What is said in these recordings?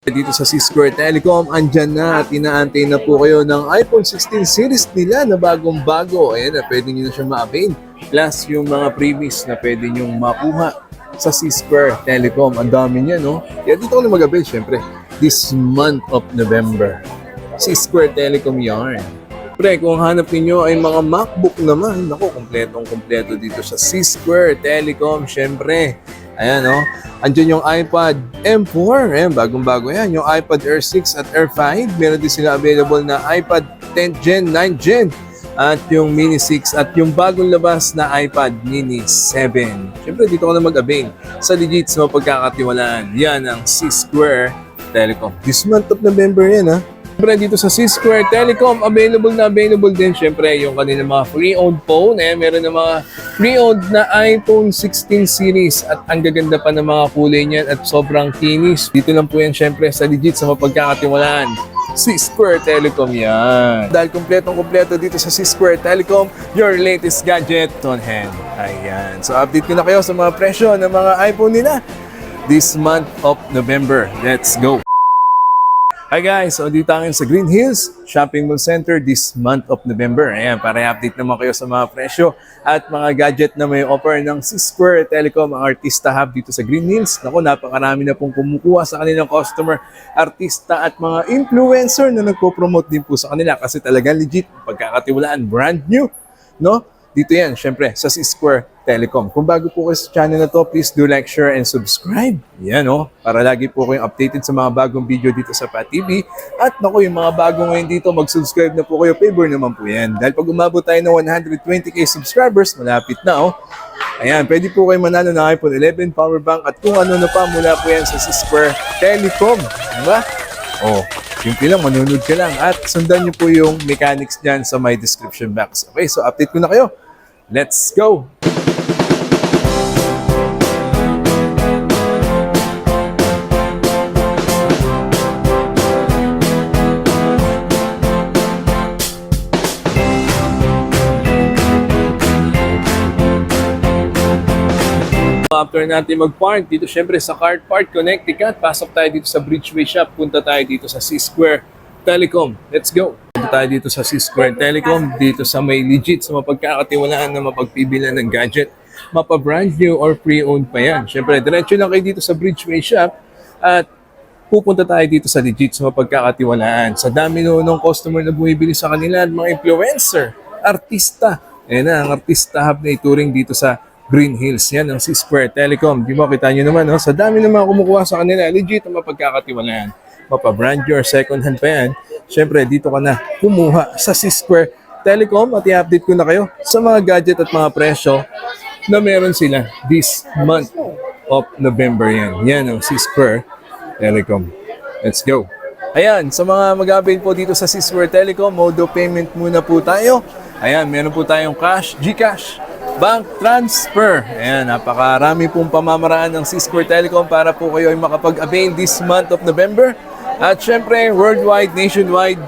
Dito sa C-Square Telecom, andyan na at inaantay na po kayo ng iPhone 16 series nila na bagong-bago. Ayan na, pwede nyo na siya ma-avail. Plus, yung mga previous na pwede nyo makuha sa C-Square Telecom. Ang dami niya, no? Kaya dito ko na mag-avail, syempre, this month of November. C-Square Telecom yarn. Pre, kung hanap niyo ay mga MacBook naman, naku, kompletong-kompleto dito sa C-Square Telecom, syempre. Ayan, no? Andiyan yung iPad M4, ayan, bagong-bago yan. Yung iPad Air 6 at Air 5, meron din sila available na iPad 10 Gen, 9 Gen, at yung Mini 6, at yung bagong labas na iPad Mini 7. Siyempre, dito ko na mag-avail sa legit sa mapagkakatiwalaan. Yan ang C-Square Telecom. This month of November yan, ha? Siyempre, dito sa C-Square Telecom, available din siyempre yung kanilang mga pre-owned phone. Meron na mga pre-owned na iPhone 16 series at ang gaganda pa ng mga kulay niyan at sobrang kinis. Dito lang po yan siyempre sa legit sa mapagkakatiwalaan. C-Square Telecom yan. Dahil kompletong-kompleto dito sa C-Square Telecom, your latest gadget on hand. Ayan. So update ko na kayo sa mga presyo ng mga iPhone nila this month of November. Let's go! Hi guys! So dito tayo sa Green Hills Shopping Mall Center this month of November. Ayan, para i-update naman kayo sa mga presyo at mga gadget na may offer ng C-Square Telecom, ang Artista Hub dito sa Green Hills. Naku, napakarami na pong kumukuha sa kanilang customer, artista at mga influencer na nagpo-promote din po sa kanila kasi talagang legit, pagkakatiwalaan, brand new, no? Dito yan, syempre, sa C-Square Telecom. Kung bago po kayo sa channel na to, please do like, share, and subscribe. Yan, oh, para lagi po kayong updated sa mga bagong video dito sa PAT TV. At naku, yung mga bago ngayon dito, mag-subscribe na po kayo. Favor naman po yan. Dahil pag umabot tayo ng 120k subscribers, malapit na, oh. Ayan, pwede po kayo manalo ng iPhone 11 power bank at kung ano na pa mula po yan sa C-Square Telecom. Diba? Oh, simple lang, manunod ka lang at sundan nyo po yung mechanics dyan sa my description box. Okay, so update ko na kayo. Let's go! After natin mag-park dito syempre sa Car Park Connecticut, pasok tayo dito sa Bridgeway Shop, punta tayo dito sa C-Square Telecom. Let's go! Punta tayo dito sa C-Square Telecom, dito sa may legit, sa mapagkakatiwalaan na mapagpibilan ng gadget, mapa-brand new or pre-owned pa yan. Syempre, diretso lang kayo dito sa Bridgeway Shop at pupunta tayo dito sa legit, sa mapagkakatiwalaan. Sa dami ng customer na bumibili sa kanila, mga influencer, artista. Ayan na, ang Artista Hub na ituring dito sa Green Hills. Yan ang C-Square Telecom. Di mo, kita nyo naman, no? Sa dami ng mga kumukuha sa kanila, legit ang mapagkakatiwalaan. Mapa-brand your second hand pa yan. Siyempre, dito ka na kumuha sa C-Square Telecom at i-update ko na kayo sa mga gadget at mga presyo na meron sila this month of November yan. Yan ang C-Square Telecom. Let's go! Ayan, sa mga mag-avail po dito sa C-Square Telecom, mode of payment muna po tayo. Ayan, meron po tayong cash, GCash, bank transfer. Ayan, napakarami pong pamamaraan ng C-Square Telecom para po kayo ay makapag-avail this month of November. At syempre, worldwide, nationwide,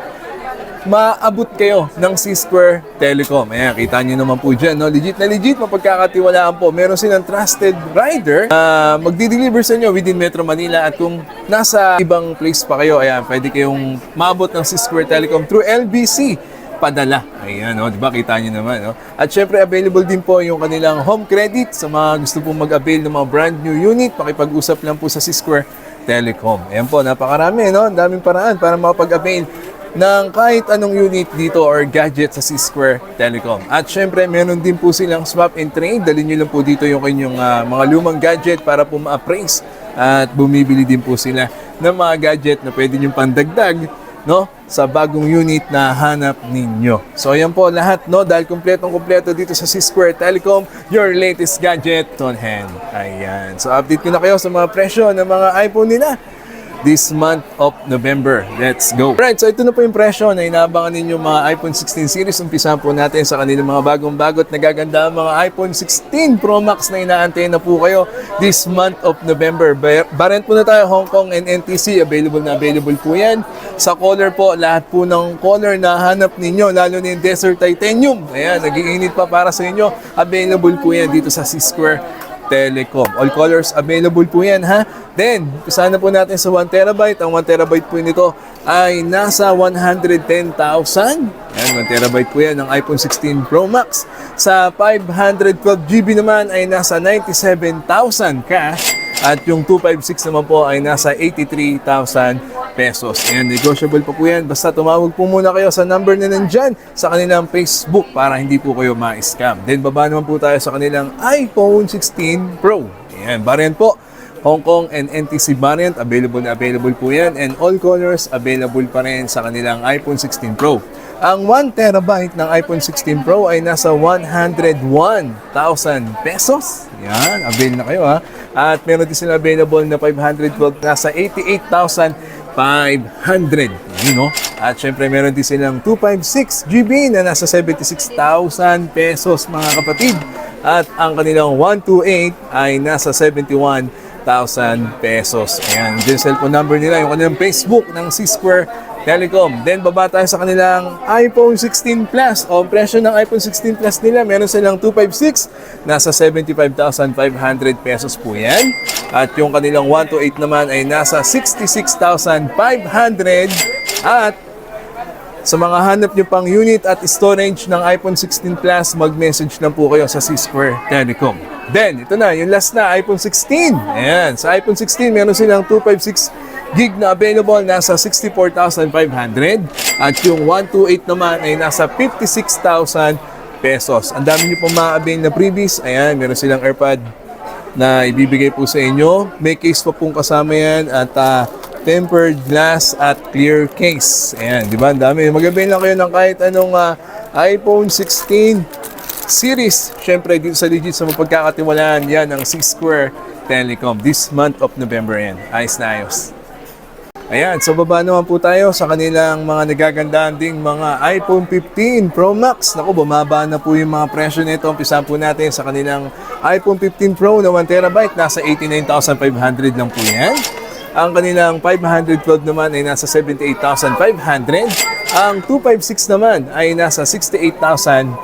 maabot kayo ng C-Square Telecom. Ayan, kita nyo naman po dyan, no? Legit na legit, mapagkakatiwalaan po. Meron silang trusted rider magdi-deliver sa inyo within Metro Manila. At kung nasa ibang place pa kayo, ayan, pwede kayong maabot ng C-Square Telecom through LBC. Padala. Ayan, no? Diba? Kita nyo naman, no? At syempre, available din po yung kanilang home credit sa mga gusto pong mag-avail ng mga brand new unit. Pakipag-usap lang po sa C-Square Telecom. Ayan po, napakarami, no? Ang daming paraan para makapag-avail ng kahit anong unit dito or gadget sa C-Square Telecom. At syempre, meron din po silang swap and trade. Dalhin nyo lang po dito yung inyong mga lumang gadget para po ma-appraise. At bumibili din po sila ng mga gadget na pwede nyo pandagdag, no, sa bagong unit na hanap ninyo. So ayan po lahat, no, dahil kompletong-kompleto dito sa C-Square Telecom, your latest gadget on hand. Ayan. So update ko na kayo sa mga presyo ng mga iPhone nila this month of November. Let's go! Right, so ito na po yung presyo na inaabangan ninyo mga iPhone 16 series. Umpisa po natin sa kanilang mga bagong-bagot na gaganda mga iPhone 16 Pro Max na inaantay na po kayo this month of November. Variant po na tayo, Hong Kong and NTC. Available na available po yan. Sa color po, lahat po ng color na hanap ninyo, lalo na yung Desert Titanium. Ayan, nag-iinit pa para sa inyo. Available po yan dito sa C-Square Telecom. All colors available po yan, ha? Then, umpisa na po natin sa 1TB. Ang 1TB po nito ay nasa 110,000. Yan, 1TB po yan ng iPhone 16 Pro Max. Sa 512GB naman ay nasa 97,000 cash. At yung 256 naman po ay nasa 83,000 pesos. Ayan, negotiable pa po yan. Basta tumawag po muna kayo sa number na nandyan sa kanilang Facebook para hindi po kayo ma-scam. Then baba naman po tayo sa kanilang iPhone 16 Pro. Ayan, variant po. Hong Kong and NTC variant, available na available po yan. And all colors, available pa rin sa kanilang iPhone 16 Pro. Ang 1TB ng iPhone 16 Pro ay nasa 101,000 pesos. Yan, avail na kayo ha. At meron din sila available na 512, nasa 88,500. Yun, no? At syempre meron din silang 256GB na nasa 76,000 pesos mga kapatid. At ang kanilang 128 ay nasa 71,000 pesos. Ayan, yung cellphone number nila, yung kanilang Facebook ng C-Square Telecom. Then baba tayo sa kanilang iPhone 16 Plus. O presyo ng iPhone 16 Plus nila, meron silang 256, nasa 75,500 pesos po yan. At yung kanilang 128 naman ay nasa 66,500. At sa mga hanap nyo pang unit at storage ng iPhone 16 Plus, mag-message lang po kayo sa C-Square Telecom. Then, ito na, yung last na, iPhone 16. Ayan, sa iPhone 16, meron silang 256GB na available, nasa 64,500. At yung 128 naman ay nasa 56,000 pesos. Ang dami nyo pong ma-avail na previous. Ayan, meron silang AirPod na ibibigay po sa inyo. May case pa pong kasama yan at tempered glass at clear case. Ayan, di ba? Ang dami. Mag-avail lang kayo ng kahit anong iPhone 16 series. Siyempre, dito sa legit sa mapagkakatiwalaan yan ng C-Square Telecom. This month of November yan. Ayos na ayos. Ayan, sa baba naman po tayo sa kanilang mga nagagandahan ding mga iPhone 15 Pro Max. Naku, bumaba na po yung mga presyo nito. Umpisahan po natin sa kanilang iPhone 15 Pro na 1TB. Nasa 89,500 lang po yan. Ang kanilang 512 naman ay nasa 78,500. Ang 256 naman ay nasa 68,500.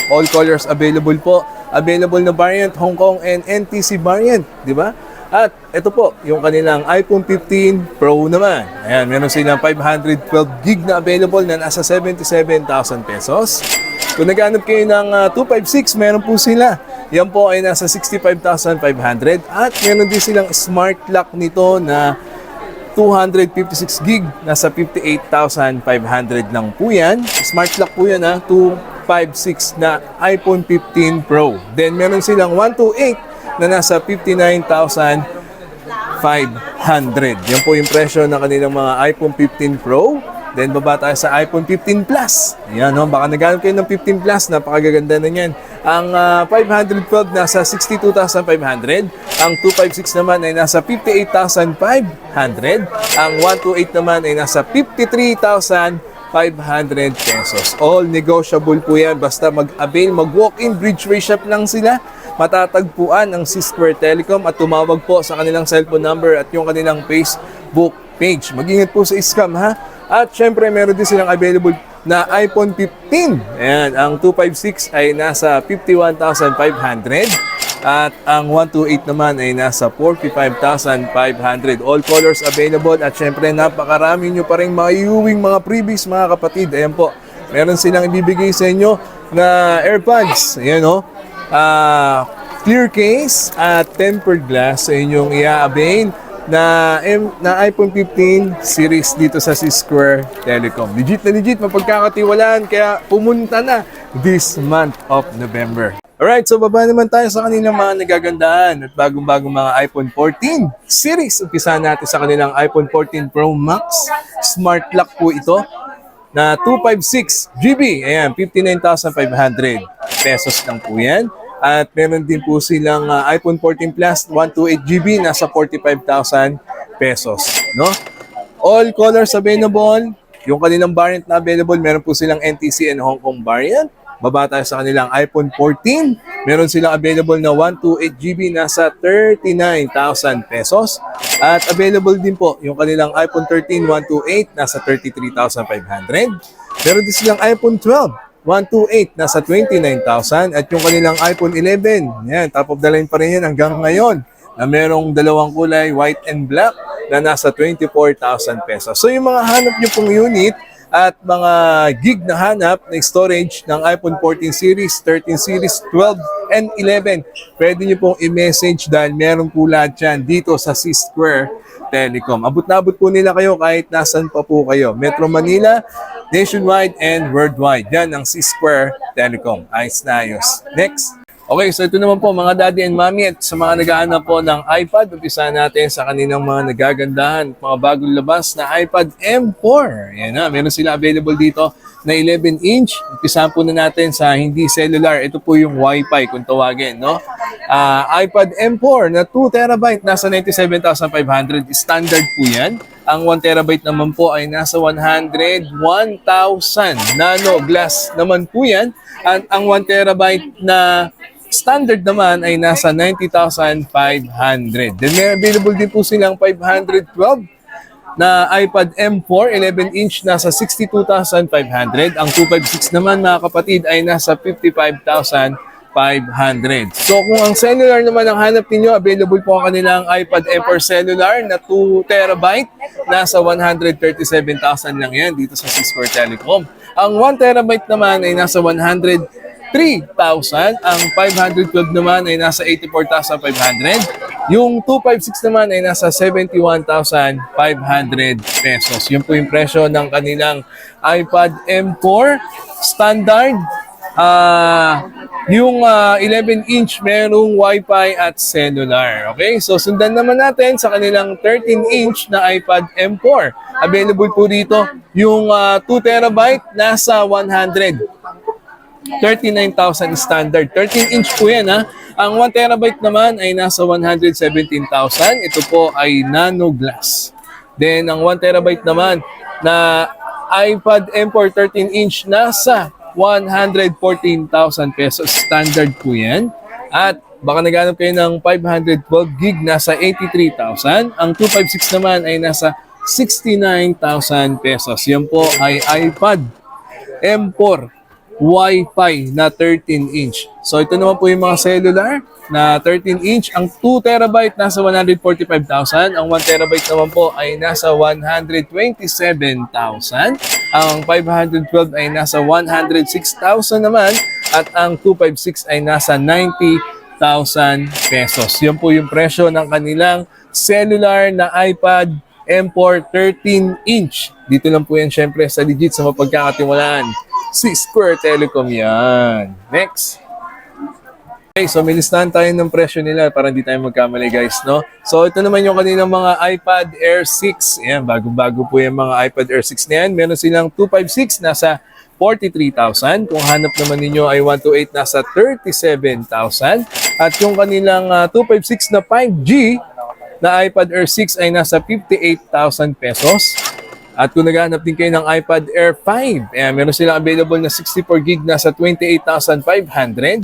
All colors available po. Available na variant, Hong Kong and NTC variant, di ba? At ito po, yung kanilang iPhone 15 Pro naman. Ayan, meron silang 512GB na available na nasa 77,000 pesos. Kung naghanap kayo ng 256, meron po sila. Yan po ay nasa 65,500. At meron din silang smart lock nito na 256GB, nasa 58,500 lang po yan. Smart lock po yan ha, 256 na iPhone 15 Pro. Then meron silang 128 na nasa 59,500. Yan po yung presyo ng kanilang mga iPhone 15 Pro. Then baba tayo sa iPhone 15 Plus. Yan, no? Baka naghanap kayo ng 15 Plus, napakagaganda na yan. Ang 512 nasa 62,500. Ang 256 naman ay nasa 58,500. Ang 128 naman ay nasa 53,500 pesos. All negotiable po yan. Basta mag-avail, mag-walk-in, Bridgeway Shop lang sila. Matatagpuan ang C-Square Telecom at tumawag po sa kanilang cellphone number at yung kanilang Facebook page. Mag-ingat po sa scam, ha? At syempre, meron din silang available na iPhone 15. Ayan, ang 256 ay nasa 51,500. At ang 128 naman ay nasa 45,500. All colors available. At syempre, napakarami nyo pa rin maiuwing mga freebies, mga kapatid. Ayan po, meron silang ibibigay sa inyo na AirPods. Ayan, no? Clear case at tempered glass sa inyong i-avail na iPhone 15 series dito sa C-Square Telecom. Legit na legit, mapagkakatiwalaan, kaya pumunta na this month of November. Alright, so baba naman tayo sa kanilang mga nagagandahan at bagong-bagong mga iPhone 14 series. Umpisa natin sa kanilang iPhone 14 Pro Max. Smart lock po ito na 256GB. Ayan, 59,500 pesos lang po yan. At meron din po silang iPhone 14 Plus 128GB, nasa 45,000 pesos, no? All colors available. Yung kanilang variant na available, meron po silang NTC and Hong Kong variant. Baba tayo sa kanilang iPhone 14. Meron silang available na 128GB, nasa 39,000 pesos. At available din po yung kanilang iPhone 13 128, nasa 33,500. Meron din silang iPhone 12 128 nasa 29,000 at yung kanilang iPhone 11, yan, top of the line pa rin yan hanggang ngayon na merong dalawang kulay, white and black, na nasa 24,000 pesos. So yung mga hanap nyo pong unit at mga gig na hanap na storage ng iPhone 14 series, 13 series, 12, and 11, pwede nyo pong i-message dahil meron po lahat yan dito sa C-Square Telecom. Abot na abot po nila kayo kahit nasan pa po kayo. Metro Manila, nationwide, and worldwide. Yan ang C-Square Telecom. Ayos na ayos. Next. Okay, so ito naman po mga daddy and mommy at sa mga nag-aanap po ng iPad, umpisa natin sa kaninang mga nagagandahan, mga bagong labas na iPad M4. Yan na, meron sila available dito na 11-inch. Umpisa po na natin sa hindi cellular. Ito po yung Wi-Fi kung tawagin, no? iPad M4 na 2TB nasa 97,500. Standard po yan. Ang 1TB naman po ay nasa 101,000. Nano glass naman po yan. At ang 1TB na standard naman ay nasa 90,500. Then may available din po silang 512 na iPad M4, 11-inch, nasa 62,500. Ang 256 naman mga kapatid ay nasa 55,500. So kung ang cellular naman ang hanap ninyo, available po ang kanilang iPad M4 cellular na 2TB, nasa 137,000 lang yan dito sa C-Square Telecom. Ang 1TB naman ay nasa 103,000. Ang 512 naman ay nasa 84,500. Yung 256 naman ay nasa 71,500 pesos. Yun po yung presyo ng kanilang iPad M4 standard. Yung 11-inch merong Wi-Fi at cellular. Okay? So sundan naman natin sa kanilang 13-inch na iPad M4. Available po dito yung 2TB nasa 139,000 standard. 13-inch po yan, ha. Ang 1TB naman ay nasa 117,000. Ito po ay nano glass. Then ang 1TB naman na iPad M4 13-inch nasa 114,000 pesos. Standard po yan. At baka naghanap kayo ng 512 gig nasa 83,000. Ang 256 naman ay nasa 69,000 pesos. Yan po ay iPad M4 Wi-Fi na 13-inch. So ito naman po yung mga cellular na 13-inch. Ang 2TB nasa 145,000. Ang 1TB naman po ay nasa 127,000. Ang 512 ay nasa 106,000 naman. At ang 256 ay nasa 90,000 pesos. Yan po yung presyo ng kanilang cellular na iPad M4 13-inch. Dito lang po yan syempre sa legit sa mapagkakatiwalaan. C-Square Telecom yan. Next. Okay, so may listahan tayo ng presyo nila para hindi tayo magkamali guys, no? So ito naman yung kanilang mga iPad Air 6. Ayan, bago-bago po yung mga iPad Air 6 na yan. Meron silang 256 nasa 43,000. Kung hanap naman ninyo ay 128 nasa 37,000. At yung kanilang 256 na 5G na iPad Air 6 ay nasa 58,000 pesos. At kung naghahanap din kayo ng iPad Air 5, meron silang available na 64 gig na sa 28,500.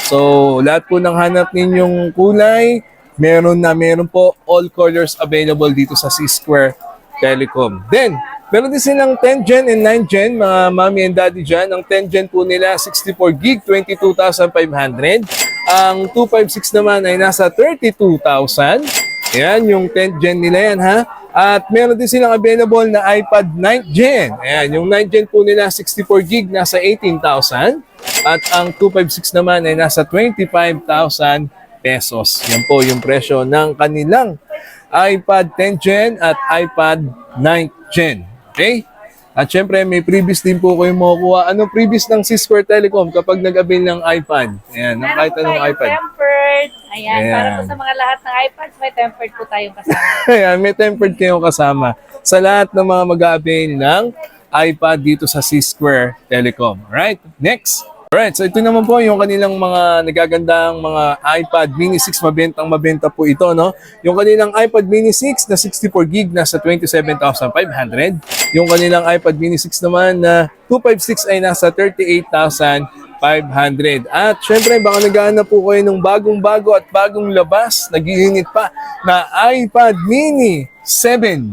So, lahat po ng hanap ninyong kulay, meron po all colors available dito sa C-Square Telecom. Then, meron din silang 10 Gen and 9 Gen, mga mommy and daddy dyan. Ang 10 Gen po nila, 64 gig, 22,500. Ang 256 naman ay nasa 32,000. Ayan, yung 10 Gen nila yan, ha? At meron din silang available na iPad 9th Gen. Ayan, yung 9th Gen po nila, 64 gig, nasa 18,000. At ang 256 naman ay nasa 25,000 pesos. Yan po yung presyo ng kanilang iPad 10th Gen at iPad 9th Gen. Okay? At syempre, may previous din po kayo makukuha. Anong previous ng C-Square Telecom kapag nag-avail ng iPad? Ayan, ng kahit anong iPad. Tempered. Ayan, para po sa mga lahat ng iPads, may tempered po tayong kasama. Ayan, may tempered kayong kasama sa lahat ng mga mag-avail ng iPad dito sa C-Square Telecom. Alright, next. Alright, so ito naman po yung kanilang mga nagagandang mga iPad Mini 6, mabenta po ito, no? Yung kanilang iPad Mini 6 na 64 gig nasa 27,500. Yung kanilang iPad Mini 6 naman na 256 ay nasa 38,500. At syempre, baka naghahanap po kayo ng bagong-bago at bagong labas, nag-iinit pa na iPad Mini 7.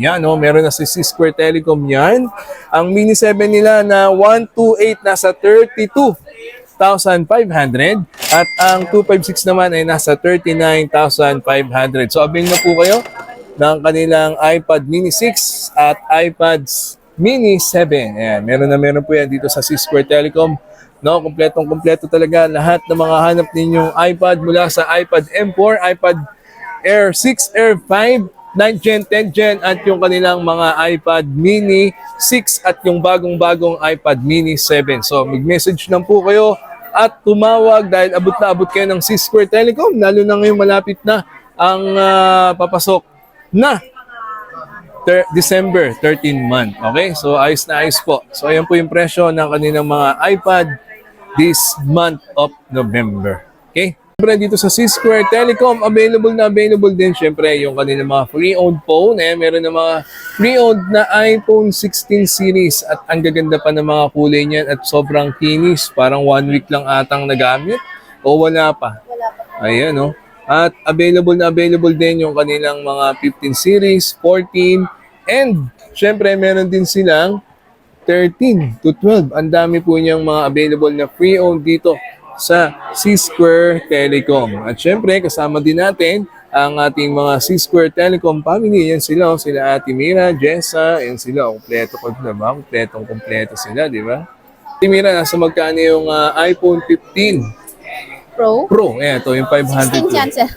Yan, no? Meron na si C-Square Telecom yan. Ang Mini 7 nila na 128 nasa 32,500 at ang 256 naman ay nasa 39,500. So, abing na po kayo ng kanilang iPad Mini 6 at iPads Mini 7. Ayan, meron po yan dito sa C-Square Telecom. No, kompletong-kompleto talaga lahat ng mga hanap ninyong iPad mula sa iPad M4, iPad Air 6, Air 5, 9th Gen, 10th Gen at yung kanilang mga iPad Mini 6 at yung bagong-bagong iPad Mini 7. So mag-message lang po kayo at tumawag dahil abot na abot kayo ng C-Square Telecom, lalo na ngayon malapit na ang papasok na December 13 month. Okay? So ayos na ayos po. So ayan po yung presyo ng kanilang mga iPad this month of November. Okay? Siyempre dito sa C-Square Telecom, available din siyempre yung kanilang mga pre-owned phone. Meron na mga pre-owned na iPhone 16 series at ang gaganda pa ng mga kulay niyan at sobrang kinis. Parang 1 week lang atang nagamit o wala pa. Ayan, no? At available din yung kanilang mga 15 series, 14, and syempre meron din silang 13 to 12. Ang dami po niyang mga available na pre-owned dito sa C-Square Telecom. At syempre, kasama din natin ang ating mga C-Square Telecom family. Yan sila, sila Ate Mira, Jessa, yan sila. Kompletong-kompleto sila, di ba? Ate Mira, nasa magkano yung iPhone 15 Pro? Pro? Ayan, ito yung 512. 16 yan, sir.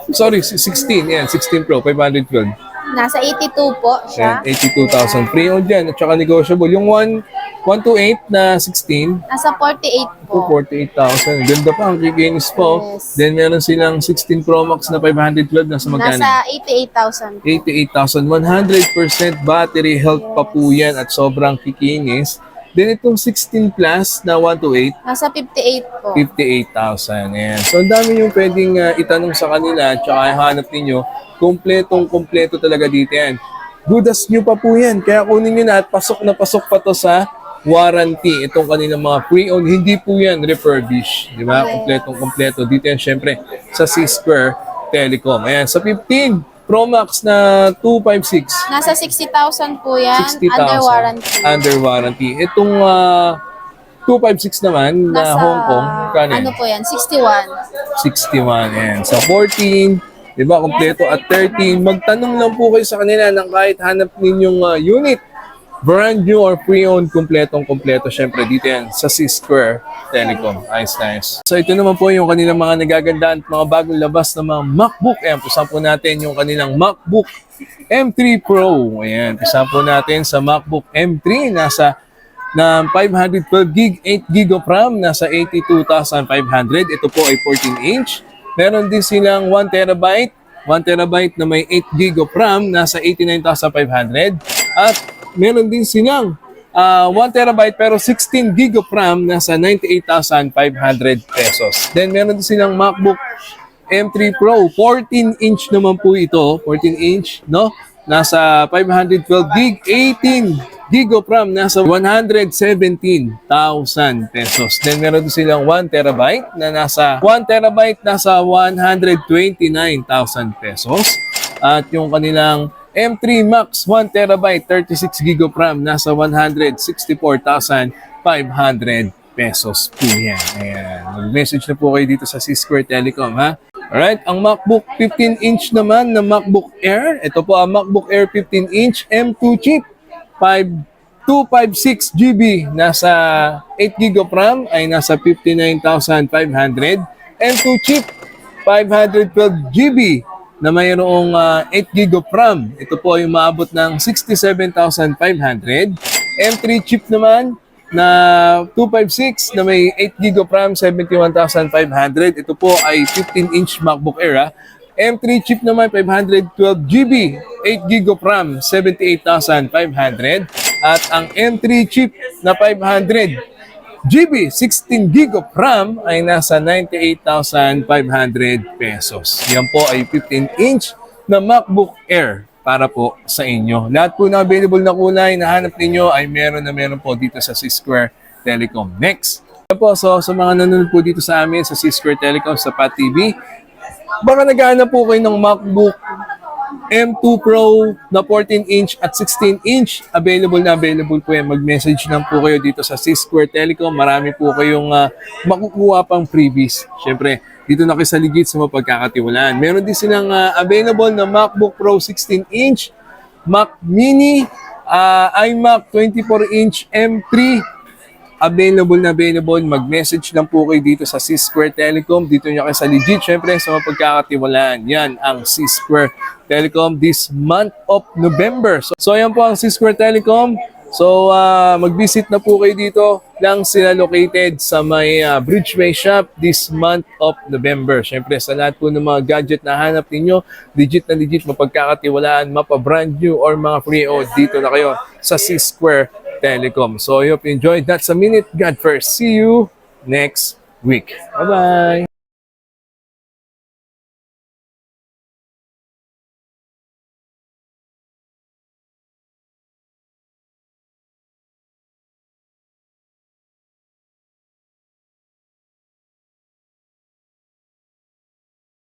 Sorry, 16. Yan, 16 Pro, 512. Nasa 82 po siya. Ayan, 82,000. Pre-owned yan, at saka negotiable. Yung 128 na 16, Nasa 48 po. 48,000. Ganda pa, ang kikinis po. Yes. Then meron silang 16 Pro Max na 512 na sa magkano? Nasa 88,000 po. 88,000. 100% battery health pa po yan at sobrang kikinis. Then itong 16 Plus na 128, Nasa 58 po. 58,000. Ayan. So ang dami yung pwedeng itanong sa kanila at saka hanap ninyo. Kompletong-kompleto talaga dito yan. Good as new pa po yan. Kaya kunin nyo na at pasok na pasok pa to sa warranty. Itong kanilang mga pre-owned. Hindi po yan refurbished. Di ba? Kompletong-kompleto. Dito yan syempre sa C-Square Telecom. Ayan. Sa 15 Pro Max na 256. Nasa 60,000 po yan. 60,000. Under warranty. Under warranty. Itong 256 naman na Nasa, Hong Kong. Kano yan? ano po yan? 61. 61. Ayan. Sa 14, di ba, kompleto at 13. Magtanong lang po kayo sa kanila ng kahit hanap ninyong unit, brand new or pre-owned, kompletong-kompleto. Syempre, dito yan sa C-Square Telecom. Nice. So, ito naman po yung kanilang mga nagagandaan at mga bagong labas na mga MacBook. Ayan, pusan po natin yung kanilang MacBook M3 Pro. Ayan, pusan po natin sa MacBook M3. Nasa na 512 gig, 8 gig of RAM, nasa 82,500. Ito po ay 14-inch. Meron din silang 1 terabyte na may 8 gig of RAM, nasa 89,500. At meron din silang 1 terabyte pero 16 gig of RAM, nasa 98,500 pesos. Then meron din silang MacBook M3 Pro, 14-inch naman po ito, 14-inch, no? Nasa 512 gig, 18 gig of RAM, nasa 117,000 pesos. Then meron din silang 1 terabyte na nasa 129,000 pesos. At yung kanilang M3 Max 1 terabyte, 36 gig of RAM, nasa 164,500 pesos po yan. Ayan. Mag-message na po kayo dito sa C-Square Telecom, ha? Alright, ang MacBook 15-inch naman na MacBook Air. Ito po ang MacBook Air 15-inch M2 chip. 256 GB, nasa 8 GB of RAM ay nasa 59,500. M2 chip, 512 GB na mayroong 8 GB of RAM. Ito po ay maabot ng 67,500. M3 chip naman na 256 na may 8 GB of RAM, 71,500. Ito po ay 15-inch MacBook Air. M3 chip naman 512 GB, 8 GB of RAM, 78,500. At ang M3 chip na 500 GB, 16 GB of RAM ay nasa 98,500 pesos. Yan po ay 15-inch na MacBook Air para po sa inyo. Lahat po na available na kulay na hanap ninyo ay meron po dito sa C-Square Telecom. Next. Yan po, so sa mga nanonood po dito sa amin sa C-Square Telecom sa Pat TV, baka naghahanap po kayo ng MacBook M2 Pro na 14-inch at 16-inch. Available na available po yan. Mag-message lang po kayo dito sa C-Square Telecom. Marami po kayong makukuha pang freebies. Siyempre, dito na kayo sa ligid sa mapagkakatiwalaan. Meron din silang available na MacBook Pro 16-inch, Mac Mini, iMac 24-inch M3. Available na available. Mag-message lang po kayo dito sa C-Square Telecom. Dito nyo kayo sa legit, syempre, sa mapagkakatiwalaan. Yan ang C-Square Telecom this month of November. So ayan po ang C-Square Telecom. So, mag-visit na po kayo dito. Lang sila located sa may Bridgeway Shop this month of November. Syempre, sa lahat po ng mga gadget na hanap ninyo, legit na legit, mapagkakatiwalaan, mapa-brand new or mga pre-owned, dito na kayo sa C-Square Telecom. So, I hope you enjoyed. That's a minute. God first. See you next week. Bye-bye.